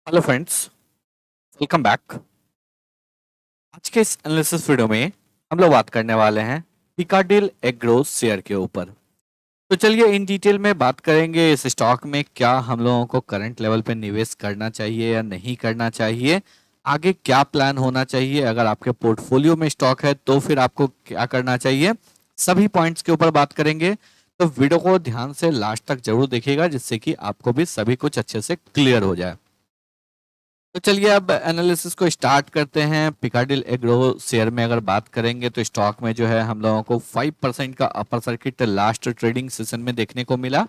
Hello friends, welcome back. आज के इस एनालिसिस वीडियो में हम लोग बात करने वाले हैं पिकाडिल एग्रो शेयर के ऊपर। तो चलिए इन डिटेल में बात करेंगे इस स्टॉक में क्या हम लोगों को करंट लेवल पे निवेश करना चाहिए या नहीं करना चाहिए, आगे क्या प्लान होना चाहिए, अगर आपके पोर्टफोलियो में स्टॉक है तो फिर आपको क्या करना चाहिए, सभी पॉइंट्स के ऊपर बात करेंगे। तो वीडियो को ध्यान से लास्ट तक जरूर देखिएगा जिससे कि आपको भी सभी कुछ अच्छे से क्लियर हो जाए। तो चलिए अब एनालिसिस को स्टार्ट करते हैं। पिकाडिल एग्रो शेयर में अगर बात करेंगे तो स्टॉक में जो है हम लोगों को 5% का upper circuit last trading session में देखने को मिला।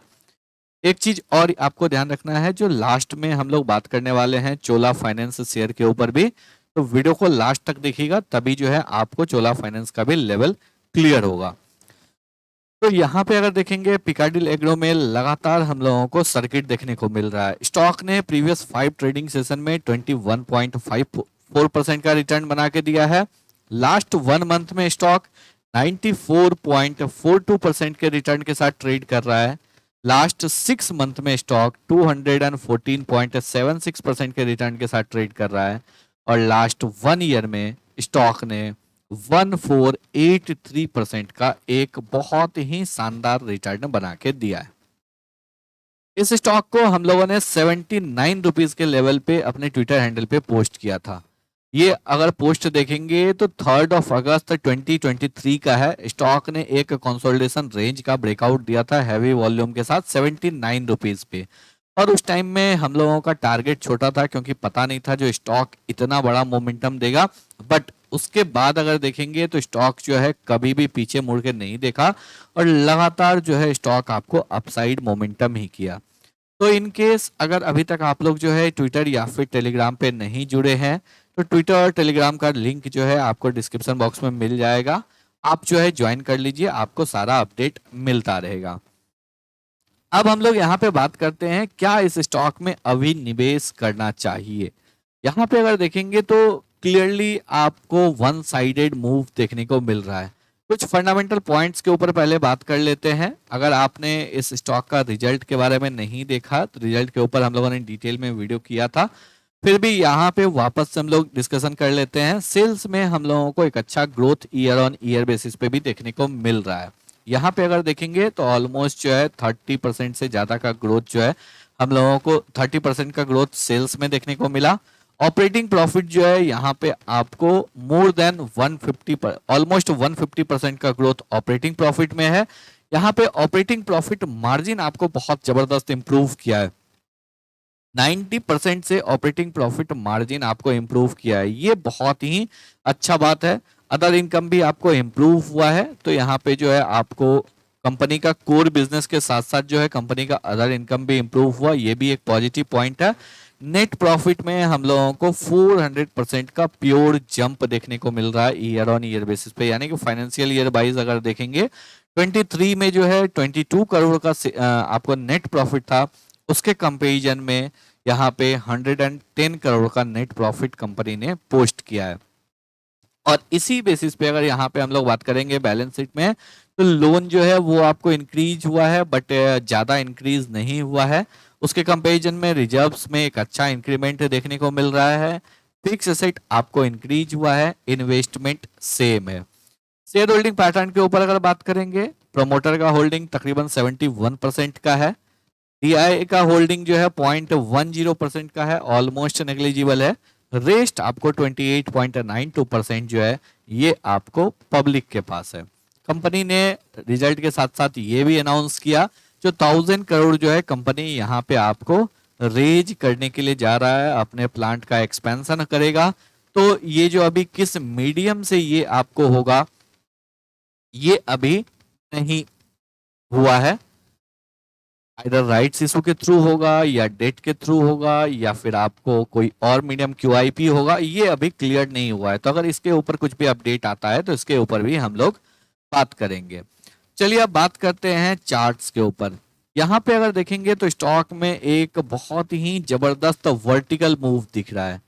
एक चीज और आपको ध्यान रखना है, जो लास्ट में हम लोग बात करने वाले हैं चोला फाइनेंस शेयर के ऊपर भी, तो वीडियो को लास्ट तक देखिएगा तभी जो है आपको चोला फाइनेंस का भी लेवल क्लियर होगा। तो यहाँ पे अगर देखेंगे पिकाडिल एग्रो में लगातार हम लोगों को सर्किट देखने को मिल रहा है। स्टॉक ने प्रीवियस 5 ट्रेडिंग सेशन में 21.54% का रिटर्न बना के दिया है। लास्ट 1 मंथ में स्टॉक 94.42% के रिटर्न के साथ ट्रेड कर रहा है। लास्ट 6 मंथ में स्टॉक 214.76% के रिटर्न के साथ ट्रेड कर रहा है। और लास्ट 1 ईयर में स्टॉक ने 1483% का एक बहुत ही शानदार रिटर्न बना के दिया है। इस स्टॉक को हम लोगों ने 79 रुपीज के लेवल पे अपने ट्विटर हैंडल पे पोस्ट किया था। ये अगर पोस्ट देखेंगे तो 3 अगस्त 2023 का है। स्टॉक ने एक कंसोलिडेशन रेंज का ब्रेकआउट दिया था हैवी वॉल्यूम के साथ 79 रुपीज पे। और उस टाइम में हम लोगों का टारगेट छोटा था क्योंकि पता नहीं था जो स्टॉक इतना बड़ा मोमेंटम देगा। बट उसके बाद अगर देखेंगे तो स्टॉक जो है कभी भी पीछे मुड़ के नहीं देखा और लगातार जो है स्टॉक आपको अपसाइड मोमेंटम ही किया। तो इन केस अगर अभी तक आप लोग जो है ट्विटर या फिर टेलीग्राम पे नहीं जुड़े हैं तो ट्विटर और टेलीग्राम का लिंक जो है आपको डिस्क्रिप्शन बॉक्स में मिल जाएगा। आप जो है ज्वाइन कर लीजिए, आपको सारा अपडेट मिलता रहेगा। अब हम लोग यहाँ पे बात करते हैं क्या इस स्टॉक में अभी निवेश करना चाहिए। यहाँ पे अगर देखेंगे तो क्लियरली आपको वन साइडेड मूव देखने को मिल रहा है। कुछ फंडामेंटल पॉइंट्स के ऊपर पहले बात कर लेते हैं। अगर आपने इस स्टॉक का रिजल्ट के बारे में नहीं देखा तो रिजल्ट के ऊपर हम लोगों ने डिटेल में वीडियो किया था, फिर भी यहाँ पे वापस से हम लोग डिस्कशन कर लेते हैं। सेल्स में हम लोगों को एक अच्छा growth year on year basis पे भी देखने को मिल रहा है। यहाँ पे अगर देखेंगे तो ऑलमोस्ट जो है 30% से ज्यादा का ग्रोथ जो है हम लोगों को 30% का ग्रोथ सेल्स में देखने को मिला। ऑपरेटिंग प्रॉफिट जो है यहाँ पे आपको मोर देन 150 पर ऑलमोस्ट 150% का ग्रोथ ऑपरेटिंग प्रॉफिट में है। यहाँ पे ऑपरेटिंग प्रॉफिट मार्जिन आपको बहुत जबरदस्त इंप्रूव किया है। 90% से ऑपरेटिंग प्रॉफिट मार्जिन आपको इंप्रूव किया है, ये बहुत ही अच्छा बात है। अदर इनकम भी आपको इंप्रूव हुआ है, तो यहाँ पे जो है आपको कंपनी का कोर बिजनेस के साथ साथ जो है कंपनी का अदर इनकम भी इंप्रूव हुआ, ये भी एक पॉजिटिव पॉइंट है। नेट प्रॉफिट में हम लोगों को 400% का प्योर जंप देखने को मिल रहा है ईयर ऑन ईयर बेसिस पे, यानी कि फाइनेंशियल ईयर वाइज अगर देखेंगे 23 में जो है 22 करोड़ का आपको नेट प्रॉफिट था, उसके कंपेरिजन में यहाँ पे 110 करोड़ का नेट प्रॉफिट कंपनी ने पोस्ट किया है। और इसी बेसिस पे अगर यहाँ पे हम लोग बात करेंगे बैलेंस शीट में तो लोन जो है वो आपको इंक्रीज हुआ है बट ज्यादा इंक्रीज नहीं हुआ है। उसके कंपैरिजन में रिजर्व्स में एक अच्छा इंक्रीमेंट देखने को मिल रहा है। फिक्स एसेट आपको इंक्रीज हुआ है, इन्वेस्टमेंट सेम है। शेयर होल्डिंग पैटर्न के ऊपर अगर बात करेंगे, प्रमोटर का होल्डिंग तकरीबन 71% का है। डीआई का होल्डिंग जो है 0.10% का है, ऑलमोस्ट नेग्लिजिबल है। रेस्ट आपको 28.92% जो है ये आपको पब्लिक के पास है। कंपनी ने रिजल्ट के साथ साथ ये भी अनाउंस किया जो 1000 करोड़ जो है कंपनी यहाँ पे आपको रेज करने के लिए जा रहा है, अपने प्लांट का एक्सपेंशन करेगा। तो ये जो अभी किस मीडियम से ये आपको होगा ये अभी नहीं हुआ है। इधर राइट्स इशू के थ्रू होगा या डेट के थ्रू होगा या फिर आपको कोई और मीडियम क्यूआईपी होगा, ये अभी क्लियर नहीं हुआ है। तो अगर इसके ऊपर कुछ भी अपडेट आता है तो इसके ऊपर भी हम लोग बात करेंगे। चलिए अब बात करते हैं चार्ट्स के ऊपर। यहाँ पे अगर देखेंगे तो स्टॉक में एक बहुत ही जबरदस्त वर्टिकल मूव दिख रहा है।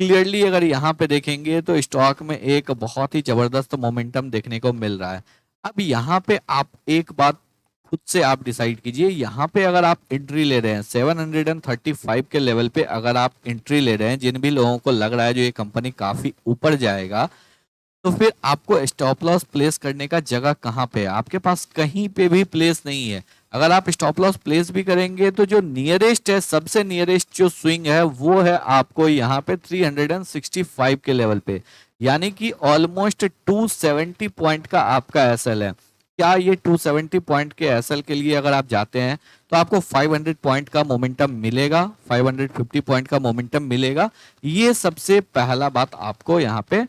क्लियरली अगर यहाँ पे देखेंगे तो स्टॉक में एक बहुत ही जबरदस्त मोमेंटम देखने को मिल रहा है। अब यहाँ पे आप एक बात खुद से आप डिसाइड कीजिए। यहाँ पे अगर आप एंट्री ले रहे हैं 735 के लेवल पे, अगर आप एंट्री ले रहे हैं, जिन भी लोगों को लग रहा है जो ये कंपनी काफी ऊपर जाएगा, तो फिर आपको स्टॉप लॉस प्लेस करने का जगह कहाँ पे है? आपके पास कहीं पे भी प्लेस नहीं है। अगर आप स्टॉप लॉस प्लेस भी करेंगे तो जो नियरेस्ट है, सबसे नियरेस्ट जो स्विंग है वो है आपको यहाँ पे 365 के लेवल पे, यानी कि ऑलमोस्ट 270 पॉइंट का आपका एसएल है। क्या ये 270 पॉइंट के एसएल के लिए अगर आप जाते हैं तो आपको 500 पॉइंट का मोमेंटम मिलेगा, 550 पॉइंट का मोमेंटम मिलेगा? ये सबसे पहला बात आपको यहाँ पे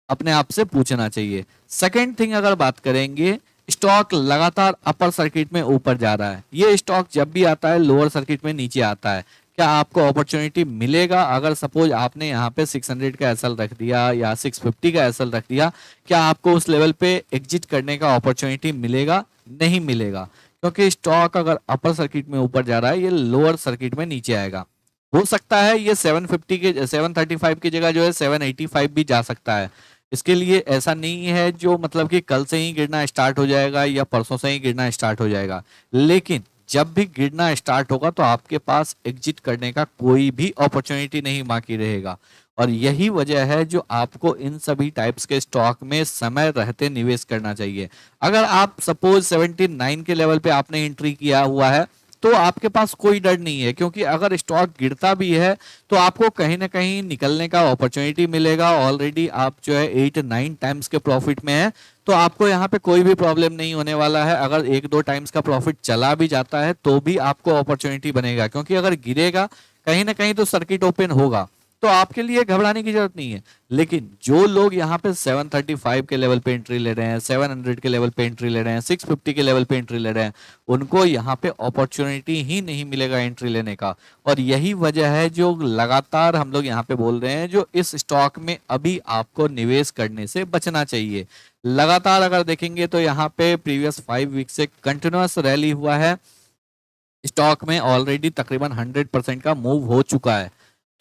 अपने आप से पूछना चाहिए। सेकंड थिंग अगर बात करेंगे, स्टॉक लगातार अपर सर्किट में ऊपर जा रहा है, ये स्टॉक जब भी आता है लोअर सर्किट में नीचे आता है, क्या आपको अपॉर्चुनिटी मिलेगा? अगर सपोज आपने यहाँ पे 600 का एसएल रख दिया या 650 का एसएल रख दिया, क्या आपको उस लेवल पे एग्जिट करने का अपॉर्चुनिटी मिलेगा? नहीं मिलेगा, क्योंकि स्टॉक अगर अपर सर्किट में ऊपर जा रहा है, ये लोअर सर्किट में नीचे आएगा। हो सकता है ये 750 के 735 की जगह जो है 785 भी जा सकता है। इसके लिए ऐसा नहीं है जो मतलब कि कल से ही गिरना स्टार्ट हो जाएगा या परसों से ही गिरना स्टार्ट हो जाएगा, लेकिन जब भी गिरना स्टार्ट होगा तो आपके पास एग्जिट करने का कोई भी अपॉर्चुनिटी नहीं बाकी रहेगा। और यही वजह है जो आपको इन सभी टाइप्स के स्टॉक में समय रहते निवेश करना चाहिए। अगर आप सपोज 79 के लेवल पे आपने एंट्री किया हुआ है तो आपके पास कोई डर नहीं है, क्योंकि अगर स्टॉक गिरता भी है तो आपको कहीं ना कहीं निकलने का अपॉर्चुनिटी मिलेगा। ऑलरेडी आप जो है 8-9 टाइम्स के प्रॉफिट में है, तो आपको यहाँ पे कोई भी प्रॉब्लम नहीं होने वाला है। अगर 1-2 टाइम्स का प्रॉफिट चला भी जाता है तो भी आपको अपॉर्चुनिटी बनेगा, क्योंकि अगर गिरेगा कहीं ना कहीं तो सर्किट ओपन होगा, तो आपके लिए घबराने की जरूरत नहीं है। लेकिन जो लोग यहाँ पे 735 के लेवल पे एंट्री ले रहे हैं, 700 के लेवल पे एंट्री ले रहे हैं, 650 के लेवल पे एंट्री ले रहे हैं, उनको यहाँ पे अपॉर्चुनिटी ही नहीं मिलेगा एंट्री लेने का। और यही वजह है जो लगातार हम लोग यहाँ पे बोल रहे हैं, जो इस स्टॉक में अभी आपको निवेश करने से बचना चाहिए। लगातार अगर देखेंगे तो यहाँ पे प्रीवियस 5 वीक से कंटिन्यूअस रैली हुआ है, स्टॉक में ऑलरेडी तकरीबन 100% का मूव हो चुका है।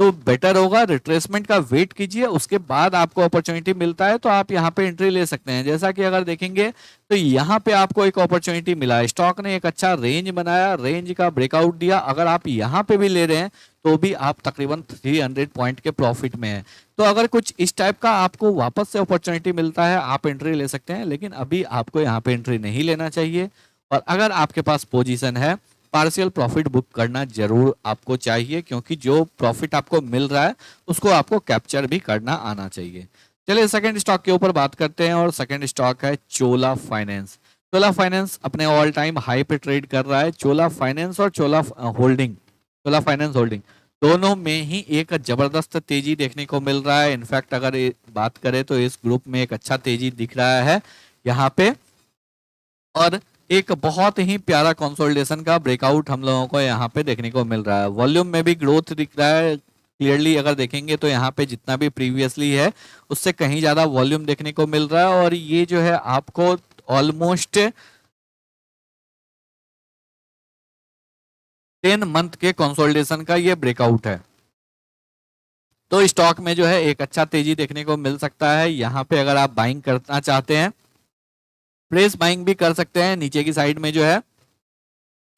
तो बेटर होगा रिट्रेसमेंट का वेट कीजिए, उसके बाद आपको अपॉर्चुनिटी मिलता है तो आप यहाँ पे एंट्री ले सकते हैं। जैसा कि अगर देखेंगे तो यहाँ पे आपको एक अपॉर्चुनिटी मिला, स्टॉक ने एक अच्छा रेंज बनाया, रेंज का ब्रेकआउट दिया। अगर आप यहाँ पे भी ले रहे हैं तो भी आप तकरीबन 300 पॉइंट के प्रॉफिट में है। तो अगर कुछ इस टाइप का आपको वापस से अपॉर्चुनिटी मिलता है, आप एंट्री ले सकते हैं, लेकिन अभी आपको यहाँ पे एंट्री नहीं लेना चाहिए। और अगर आपके पास पोजीशन है, पार्शियल प्रॉफिट बुक करना जरूर आपको चाहिए, क्योंकि जो प्रॉफिट आपको मिल रहा है उसको आपको कैप्चर भी करना आना चाहिए। चलिए सेकंड स्टॉक के ऊपर बात करते हैं, और सेकंड स्टॉक है चोला फाइनेंस। चोला फाइनेंस अपने ऑल टाइम हाई पे ट्रेड कर रहा है। चोला फाइनेंस और चोला फाइनेंस होल्डिंग दोनों में ही एक जबरदस्त तेजी देखने को मिल रहा है। इनफैक्ट अगर बात करें तो इस ग्रुप में एक अच्छा तेजी दिख रहा है यहाँ पे, और एक बहुत ही प्यारा कंसोलिडेशन का ब्रेकआउट हम लोगों को यहाँ पे देखने को मिल रहा है। वॉल्यूम में भी ग्रोथ दिख रहा है क्लियरली। अगर देखेंगे तो यहाँ पे जितना भी प्रीवियसली है उससे कहीं ज्यादा वॉल्यूम देखने को मिल रहा है, और ये जो है आपको ऑलमोस्ट 10 मंथ के कंसोलिडेशन का ये ब्रेकआउट है। तो स्टॉक में जो है एक अच्छा तेजी देखने को मिल सकता है। यहाँ पे अगर आप बाइंग करना चाहते हैं, प्रेस बाइंग भी कर सकते हैं। नीचे की साइड में जो है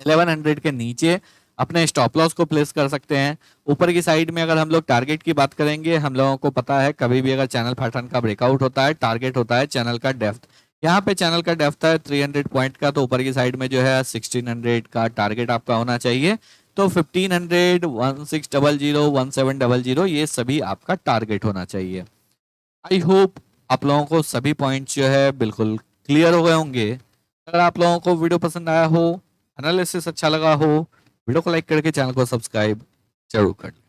1100 के नीचे अपने स्टॉप लॉस को प्लेस कर सकते हैं। ऊपर की साइड में अगर हम लोग टारगेट की बात करेंगे, हम लोगों को पता है कभी भी अगर चैनल पैटर्न का ब्रेकआउट होता है, टारगेट होता है चैनल का डेप्थ। यहाँ पे चैनल का डेप्थ है 300 पॉइंट का, तो ऊपर की साइड में जो है 1600 का टारगेट आपका होना चाहिए। तो 1500, 1600, 1700 ये सभी आपका टारगेट होना चाहिए। आई होप आप लोगों को सभी पॉइंट्स जो है बिल्कुल क्लियर हो गए होंगे। अगर आप लोगों को वीडियो पसंद आया हो, एनालिसिस अच्छा लगा हो, वीडियो को लाइक करके चैनल को सब्सक्राइब जरूर कर लें।